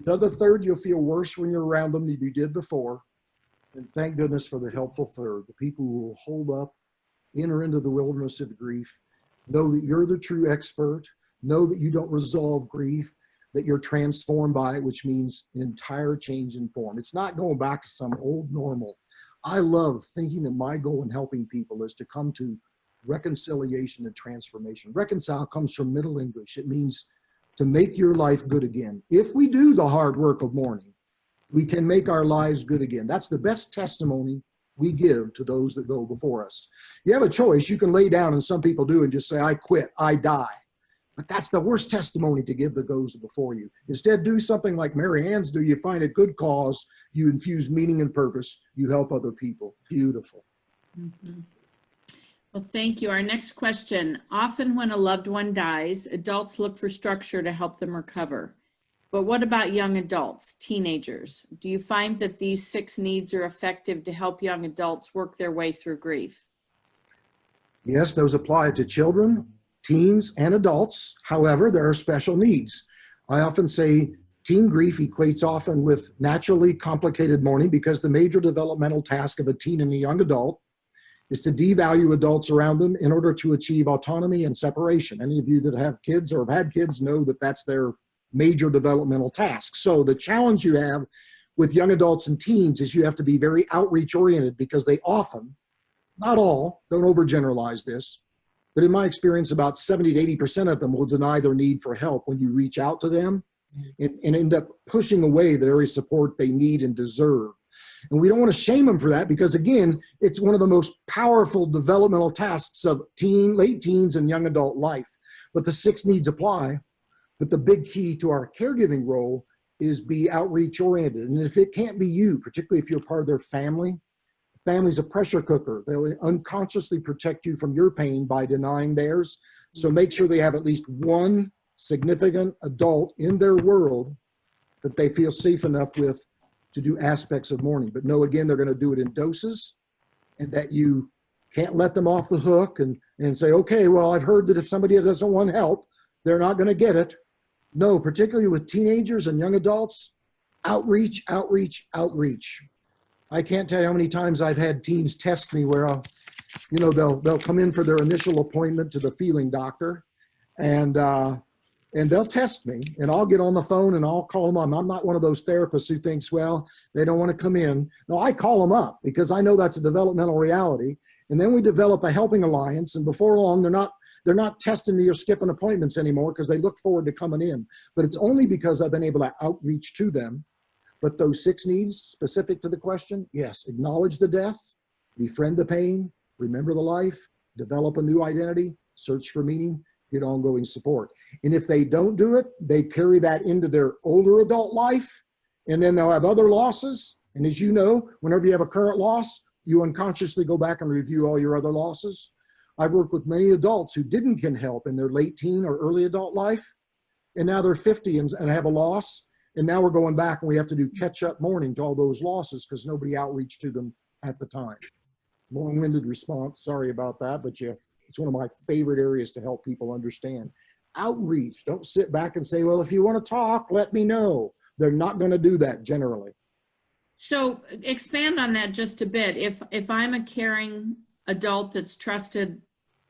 The other third, you'll feel worse when you're around them than you did before. And thank goodness for the helpful third, the people who will hold up, enter into the wilderness of grief, know that you're the true expert, know that you don't resolve grief, that you're transformed by it, which means an entire change in form. It's not going back to some old normal. I love thinking that my goal in helping people is to come to reconciliation and transformation. Reconcile comes from Middle English. It means to make your life good again. If we do the hard work of mourning, we can make our lives good again. That's the best testimony we give to those that go before us. You have a choice. You can lay down, and some people do, and just say, I quit, I die. But that's the worst testimony to give that goes before you. Instead, do something like Mary Ann's do. You find a good cause, you infuse meaning and purpose, you help other people. Beautiful. Mm-hmm. Well, thank you. Our next question. Often when a loved one dies, adults look for structure to help them recover. But what about young adults, teenagers? Do you find that these 6 needs are effective to help young adults work their way through grief? Yes, those apply to children, teens, and adults. However, there are special needs. I often say teen grief equates often with naturally complicated mourning because the major developmental task of a teen and a young adult is to devalue adults around them in order to achieve autonomy and separation. Any of you that have kids or have had kids know that that's their major developmental task. So the challenge you have with young adults and teens is you have to be very outreach oriented because they often, not all, don't overgeneralize this, But in my experience, about 70 to 80% of them will deny their need for help when you reach out to them and end up pushing away the very support they need and deserve. And we don't want to shame them for that because, again, it's one of the most powerful developmental tasks of late teens and young adult life. But the 6 needs apply. But the big key to our caregiving role is be outreach oriented. And if it can't be you, particularly if you're part of their family, family's a pressure cooker. They'll unconsciously protect you from your pain by denying theirs. So make sure they have at least one significant adult in their world that they feel safe enough with to do aspects of mourning. But know, again, they're going to do it in doses, and that you can't let them off the hook and say, okay, well, I've heard that if somebody doesn't want help, they're not going to get it. No, particularly with teenagers and young adults, outreach, outreach, outreach. I can't tell you how many times I've had teens test me where they'll come in for their initial appointment to the feeling doctor, and they'll test me, and I'll get on the phone and I'll call them up. I'm not one of those therapists who thinks, well, they don't want to come in. No, I call them up because I know that's a developmental reality. And then we develop a helping alliance, and before long, they're not testing me or skipping appointments anymore because they look forward to coming in. But it's only because I've been able to outreach to them. But those 6 needs, specific to the question, yes, acknowledge the death, befriend the pain, remember the life, develop a new identity, search for meaning, get ongoing support. And if they don't do it, they carry that into their older adult life, and then they'll have other losses. And as you know, whenever you have a current loss, you unconsciously go back and review all your other losses. I've worked with many adults who didn't get help in their late teen or early adult life, and now they're 50 and have a loss. And now we're going back and we have to do catch-up mourning to all those losses because nobody outreached to them at the time. Long-winded response, sorry about that, but it's one of my favorite areas to help people understand. Outreach, don't sit back and say, well, if you want to talk, let me know. They're not going to do that generally. So expand on that just a bit. If I'm a caring adult that's trusted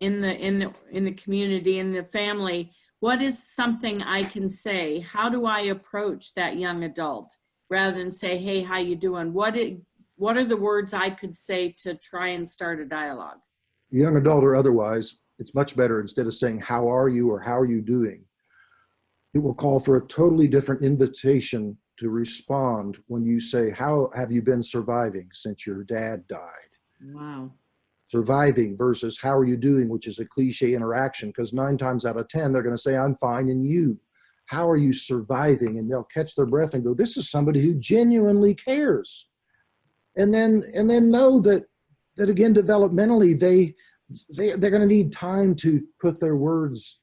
in the community, in the family, what is something I can say? How do I approach that young adult rather than say, hey, how you doing? What are the words I could say to try and start a dialogue? Young adult or otherwise, it's much better instead of saying, how are you or how are you doing? It will call for a totally different invitation to respond when you say, how have you been surviving since your dad died? Wow. Surviving versus how are you doing, which is a cliche interaction, because 9 times out of 10, they're going to say, I'm fine, and you? How are you surviving? And they'll catch their breath and go, this is somebody who genuinely cares. And then know that again, developmentally, they're going to need time to put their words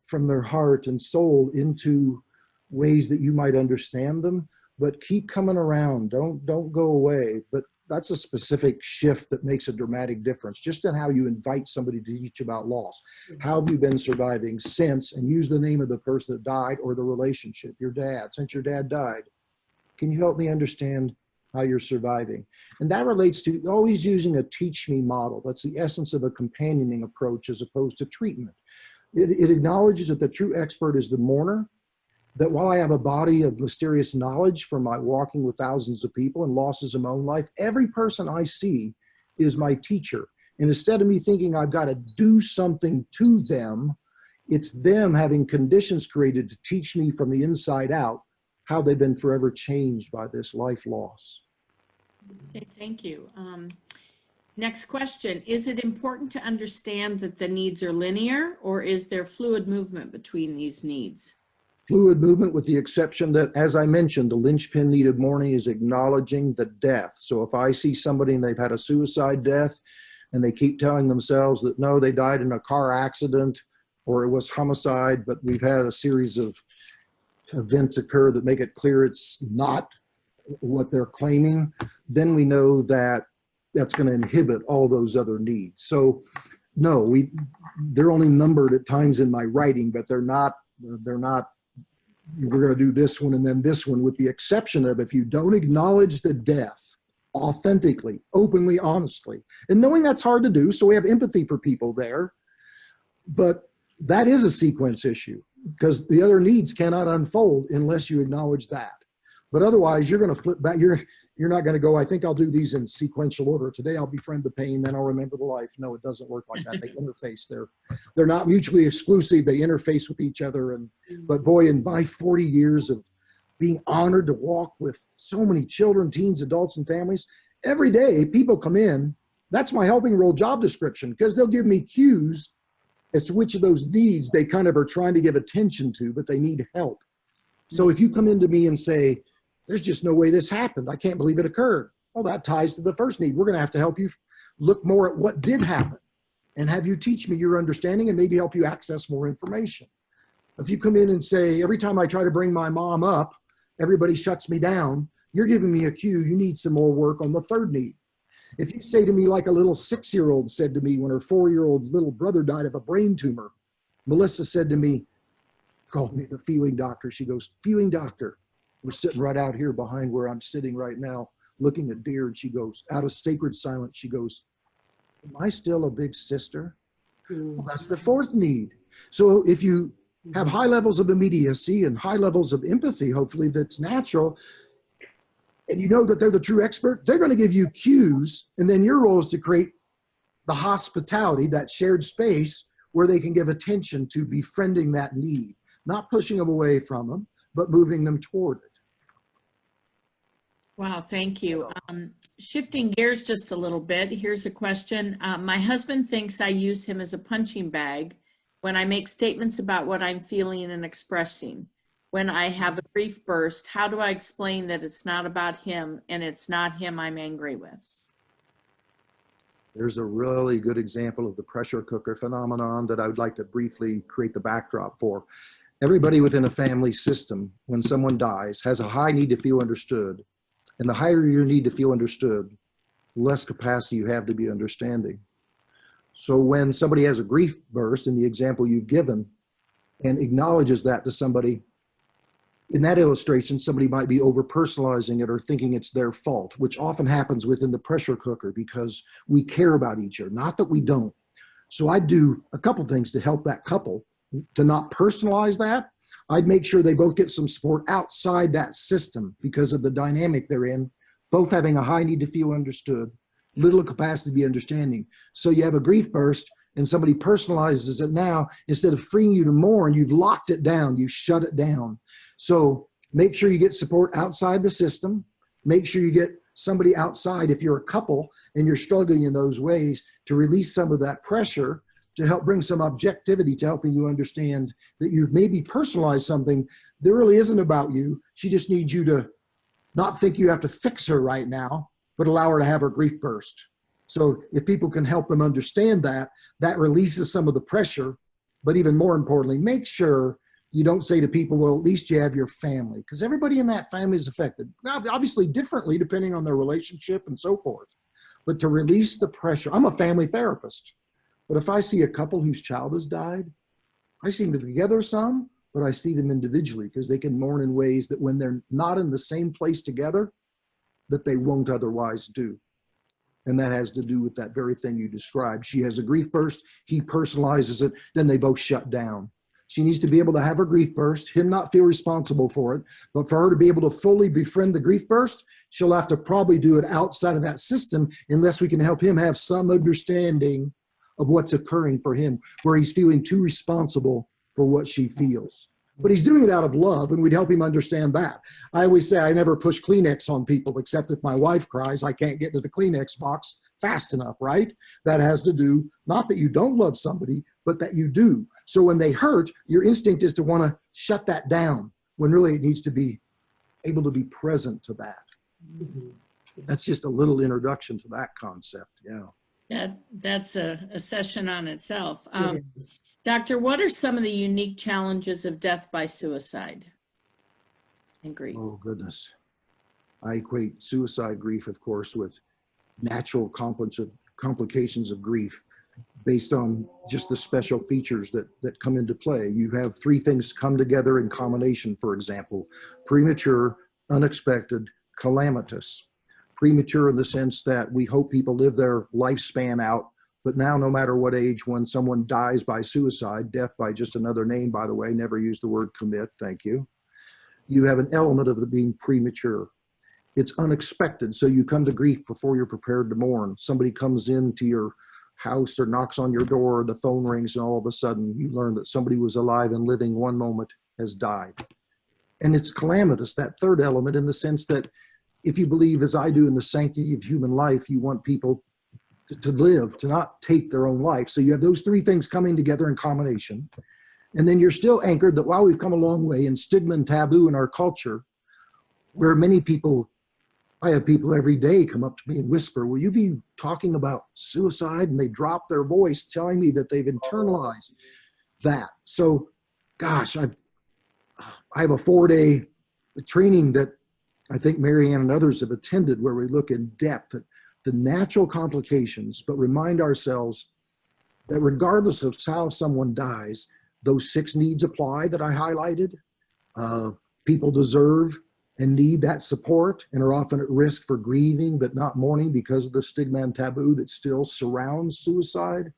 from their heart and soul into ways that you might understand them, but keep coming around. Don't go away. But that's a specific shift that makes a dramatic difference, just in how you invite somebody to teach about loss. How have you been surviving since, and use the name of the person that died or the relationship, your dad, since your dad died. Can you help me understand how you're surviving? And that relates to always using a teach me model. That's the essence of a companioning approach as opposed to treatment. It acknowledges that the true expert is the mourner, that while I have a body of mysterious knowledge from my walking with thousands of people and losses in my own life, every person I see is my teacher. And instead of me thinking I've got to do something to them, it's them having conditions created to teach me from the inside out how they've been forever changed by this life loss. Okay, thank you. Next question. Is it important to understand that the needs are linear, or is there fluid movement between these needs? Fluid movement, with the exception that, as I mentioned, the linchpin need of mourning is acknowledging the death. So if I see somebody and they've had a suicide death and they keep telling themselves that, no, they died in a car accident or it was homicide, but we've had a series of events occur that make it clear it's not what they're claiming, then we know that that's going to inhibit all those other needs. So no, they're only numbered at times in my writing, but they're not, we're going to do this one and then this one, with the exception of if you don't acknowledge the death authentically, openly, honestly, and knowing that's hard to do. So we have empathy for people there, but that is a sequence issue because the other needs cannot unfold unless you acknowledge that. But otherwise, you're going to flip back. You're not going to go, I think I'll do these in sequential order. Today, I'll befriend the pain, then I'll remember the life. No, it doesn't work like that. They interface. They're not mutually exclusive. They interface with each other. But boy, in my 40 years of being honored to walk with so many children, teens, adults, and families, every day people come in. That's my helping role job description, because they'll give me cues as to which of those needs they kind of are trying to give attention to, but they need help. So if you come into me and say, there's just no way this happened, I can't believe it occurred. Well, that ties to the first need. We're going to help you look more at what did happen and have you teach me your understanding and maybe help you access more information. If you come in and say, every time I try to bring my mom up, everybody shuts me down, you're giving me a cue. You need some more work on the third need. If you say to me, like a little 6-year-old said to me when her 4-year-old little brother died of a brain tumor, Melissa said to me, called me the feeling doctor. She goes, feeling doctor. We're sitting right out here behind where I'm sitting right now, looking at deer. And she goes, out of sacred silence, she goes, am I still a big sister? Well, that's the fourth need. So if you have high levels of immediacy and high levels of empathy, hopefully that's natural, and you know that they're the true expert, they're going to give you cues. And then your role is to create the hospitality, that shared space where they can give attention to befriending that need, not pushing them away from them, but moving them toward it. Wow, thank you. Shifting gears just a little bit, here's a question. My husband thinks I use him as a punching bag when I make statements about what I'm feeling and expressing. When I have a grief burst, how do I explain that it's not about him and it's not him I'm angry with? There's a really good example of the pressure cooker phenomenon that I would like to briefly create the backdrop for. Everybody within a family system, when someone dies, has a high need to feel understood. And the higher your need to feel understood, the less capacity you have to be understanding. So when somebody has a grief burst, in the example you've given, and acknowledges that to somebody, in that illustration, somebody might be over-personalizing it or thinking it's their fault, which often happens within the pressure cooker because we care about each other, not that we don't. So I'd do a couple things to help that couple to not personalize that. I'd make sure they both get some support outside that system because of the dynamic they're in, both having a high need to feel understood, little capacity to be understanding. So you have a grief burst and somebody personalizes it now, instead of freeing you to mourn, you've locked it down, you shut it down. So make sure you get support outside the system. Make sure you get somebody outside, if you're a couple and you're struggling in those ways, to release some of that pressure, to help bring some objectivity to helping you understand that you've maybe personalized something that really isn't about you. She just needs you to not think you have to fix her right now, but allow her to have her grief burst. So if people can help them understand that, that releases some of the pressure. But even more importantly, make sure you don't say to people, well, at least you have your family, because everybody in that family is affected. Now, obviously differently depending on their relationship and so forth. But to release the pressure, I'm a family therapist. But if I see a couple whose child has died, I see them together some, but I see them individually because they can mourn in ways that when they're not in the same place together, that they won't otherwise do. And that has to do with that very thing you described. She has a grief burst, he personalizes it, then they both shut down. She needs to be able to have her grief burst, him not feel responsible for it, but for her to be able to fully befriend the grief burst, she'll have to probably do it outside of that system unless we can help him have some understanding of what's occurring for him, where he's feeling too responsible for what she feels. But he's doing it out of love, and we'd help him understand that. I always say I never push Kleenex on people, except if my wife cries, I can't get to the Kleenex box fast enough, right? That has to do, not that you don't love somebody, but that you do. So when they hurt, your instinct is to want to shut that down, when really it needs to be able to be present to that. That's just a little introduction to that concept, yeah. That's a session on itself. Doctor, what are some of the unique challenges of death by suicide and grief? Oh, goodness. I equate suicide grief, of course, with natural complications of grief based on just the special features that come into play. You have three things come together in combination, for example: premature, unexpected, calamitous. Premature in the sense that we hope people live their lifespan out, but now no matter what age, when someone dies by suicide, death by just another name, by the way, never use the word commit, thank you. you have an element of it being premature. It's unexpected. So you come to grief before you're prepared to mourn. Somebody comes into your house or knocks on your door, the phone rings, and all of a sudden you learn that somebody was alive and living one moment has died. And it's calamitous, that third element, in the sense that if you believe, as I do, in the sanctity of human life, you want people to live, to not take their own life. So you have those three things coming together in combination. And then you're still anchored that while we've come a long way in stigma and taboo in our culture, where many people, I have people every day come up to me and whisper, will you be talking about suicide? And they drop their voice telling me that they've internalized that. So, gosh, I have a 4-day training that I think Marianne and others have attended, where we look in depth at the natural complications, but remind ourselves that regardless of how someone dies, those 6 needs apply that I highlighted. People deserve and need that support and are often at risk for grieving but not mourning because of the stigma and taboo that still surrounds suicide.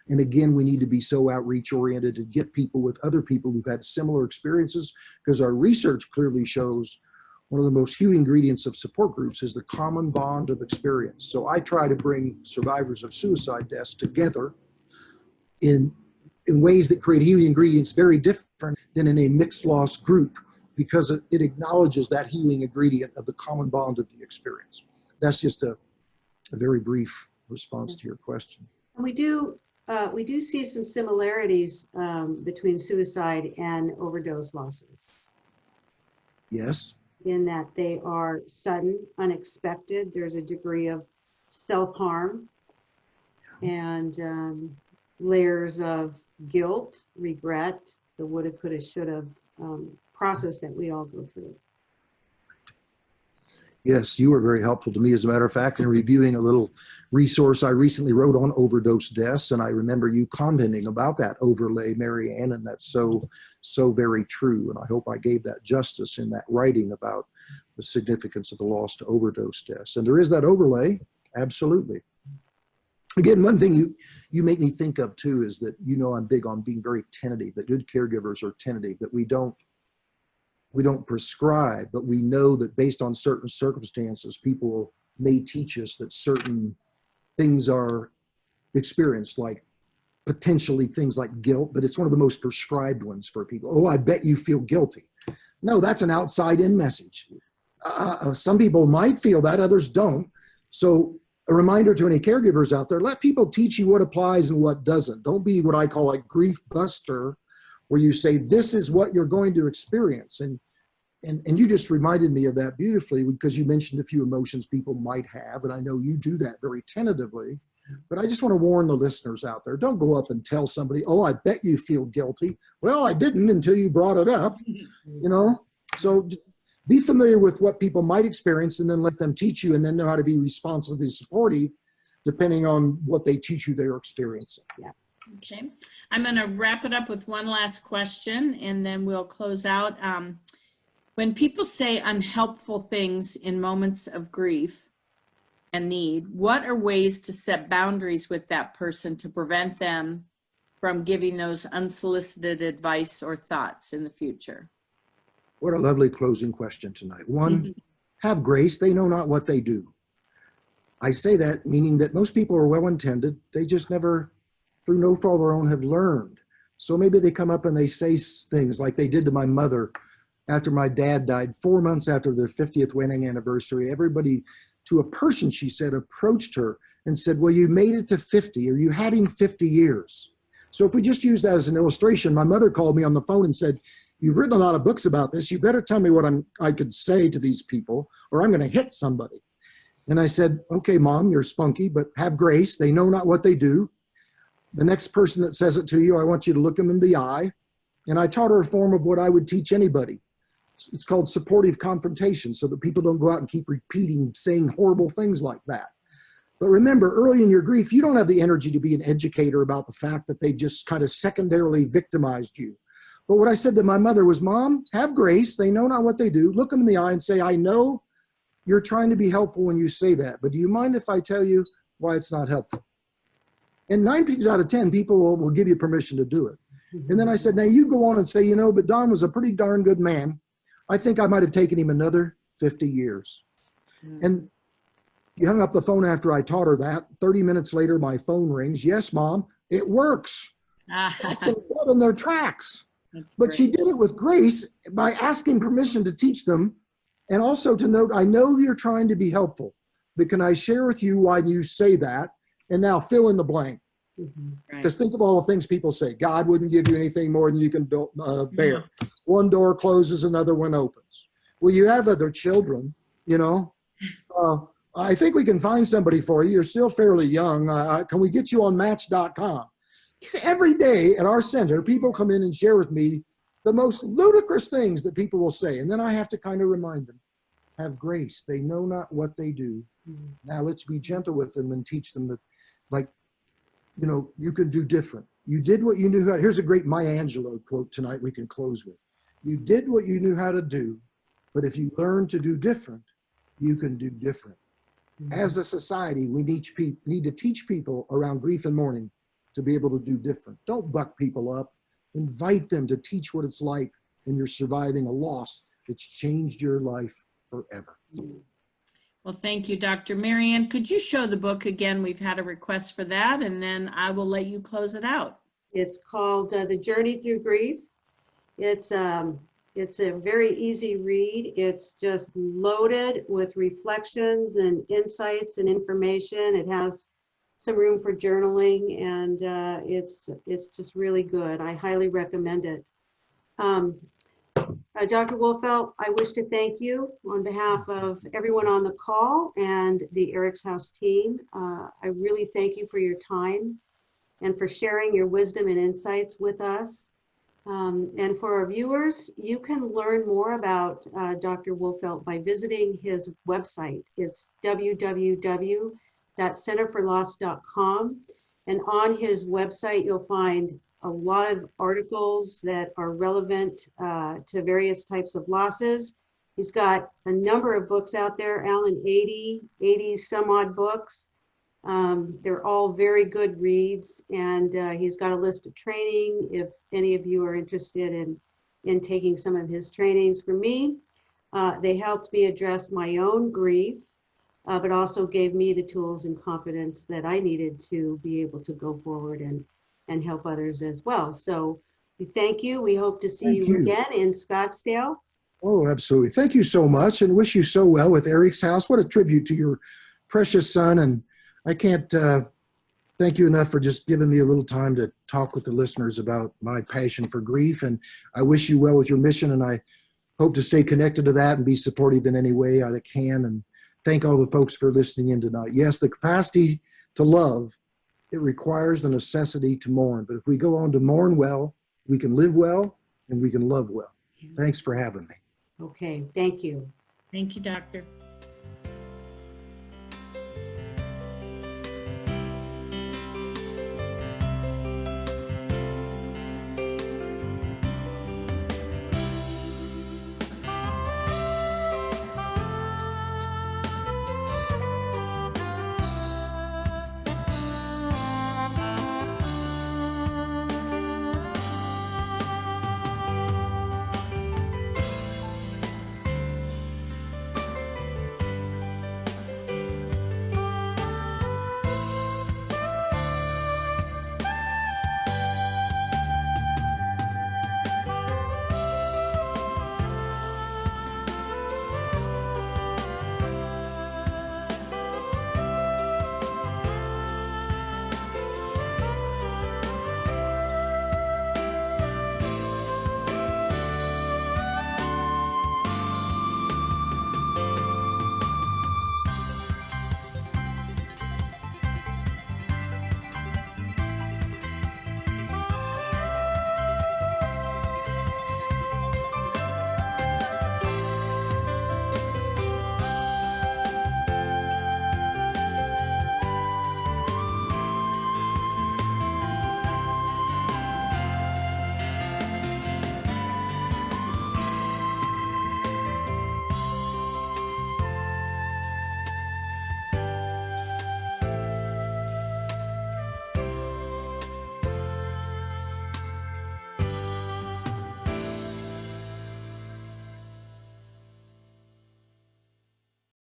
And again, we need to be so outreach oriented to get people with other people who've had similar experiences, because our research clearly shows one of the most huge ingredients of support groups is the common bond of experience. So I try to bring survivors of suicide deaths together in ways that create healing ingredients very different than in a mixed loss group, because it acknowledges that healing ingredient of the common bond of the experience. That's just a very brief response to your question. And we do see some similarities between suicide and overdose losses. Yes. In that they are sudden, unexpected. There's a degree of self-harm and layers of guilt, regret, the woulda, coulda, shoulda process that we all go through. Yes, you were very helpful to me, as a matter of fact, in reviewing a little resource I recently wrote on overdose deaths. And I remember you commenting about that overlay, Marianne, and that's so very true. And I hope I gave that justice in that writing about the significance of the loss to overdose deaths. And there is that overlay, absolutely. Again, one thing you make me think of too is that, I'm big on being very tentative, that good caregivers are tentative, that we don't prescribe, but we know that based on certain circumstances, people may teach us that certain things are experienced, like potentially things like guilt, but it's one of the most prescribed ones for people. Oh, I bet you feel guilty. No, that's an outside-in message. Some people might feel that, others don't. So a reminder to any caregivers out there, let people teach you what applies and what doesn't. Don't be what I call a grief buster, where you say, this is what you're going to experience. And you just reminded me of that beautifully, because you mentioned a few emotions people might have, and I know you do that very tentatively. But I just want to warn the listeners out there, don't go up and tell somebody, oh, I bet you feel guilty. Well, I didn't until you brought it up, So be familiar with what people might experience, and then let them teach you, and then know how to be responsibly supportive, depending on what they teach you they're experiencing. Yeah. Okay, I'm going to wrap it up with one last question, and then we'll close out. When people say unhelpful things in moments of grief and need, what are ways to set boundaries with that person to prevent them from giving those unsolicited advice or thoughts in the future? What a lovely closing question tonight. One, have grace. They know not what they do. I say that meaning that most people are well-intended. They just never, through no fault of their own, have learned. So maybe they come up and they say things like they did to my mother after my dad died, 4 months after their 50th wedding anniversary. Everybody, to a person, she said, approached her and said, well, you made it to 50, or you had him 50 years. So if we just use that as an illustration, my mother called me on the phone and said, you've written a lot of books about this. You better tell me what I could say to these people, or I'm going to hit somebody. And I said, okay, Mom, you're spunky, but have grace. They know not what they do. The next person that says it to you, I want you to look them in the eye. And I taught her a form of what I would teach anybody. It's called supportive confrontation, so that people don't go out and keep repeating, saying horrible things like that. But remember, early in your grief, you don't have the energy to be an educator about the fact that they just kind of secondarily victimized you. But what I said to my mother was, Mom, have grace. They know not what they do. Look them in the eye and say, I know you're trying to be helpful when you say that, but do you mind if I tell you why it's not helpful? And 9 times out of 10, people will give you permission to do it. And then I said, now you go on and say, but Don was a pretty darn good man. I think I might have taken him another 50 years. And he hung up the phone after I taught her that. 30 minutes later, my phone rings. Yes, Mom, it works. Stopped them dead in their tracks. But she did it with grace by asking permission to teach them. And also to note, I know you're trying to be helpful, but can I share with you why you say that? And now fill in the blank. Because think of all the things people say. God wouldn't give you anything more than you can bear. One door closes, another one opens. Well, you have other children, you know. I think we can find somebody for you. You're still fairly young. Can we get you on Match.com? Every day at our center, people come in and share with me the most ludicrous things that people will say. And then I have to kind of remind them, have grace. They know not what they do. Now let's be gentle with them and teach them that, like, you know, you can do different. You did what you knew how to. Here's a great Maya Angelou quote tonight we can close with. You did what you knew how to do, but if you learn to do different, you can do different. As a society, we need to teach people around grief and mourning to be able to do different. Don't buck people up. Invite them to teach what it's like when you're surviving a loss that's changed your life forever. Well, thank you, Dr. Marianne. Could you show the book again? We've had a request for that, and then I will let you close it out. It's called The Journey Through Grief. It's a very easy read. It's just loaded with reflections and insights and information. It has some room for journaling, and it's just really good. I highly recommend it. Dr. Wolfelt, I wish to thank you on behalf of everyone on the call and the Eric's House team. I really thank you for your time and for sharing your wisdom and insights with us. And for our viewers, you can learn more about Dr. Wolfelt by visiting his website. It's www.centerforloss.com. And on his website, you'll find a lot of articles that are relevant to various types of losses. He's got a number of books out there, Alan, 80 some odd books. They're all very good reads, and he's got a list of training if any of you are interested in taking some of his trainings. For me, they helped me address my own grief, but also gave me the tools and confidence that I needed to be able to go forward and help others as well. So we thank you. We hope to see you again in Scottsdale. Oh, absolutely. Thank you so much, and wish you so well with Eric's House. What a tribute to your precious son. And I can't thank you enough for just giving me a little time to talk with the listeners about my passion for grief. And I wish you well with your mission, and I hope to stay connected to that and be supportive in any way I can. And thank all the folks for listening in tonight. Yes, the capacity to love, it requires the necessity to mourn. But if we go on to mourn well, we can live well and we can love well. Thanks for having me. Okay, thank you. Thank you, Doctor.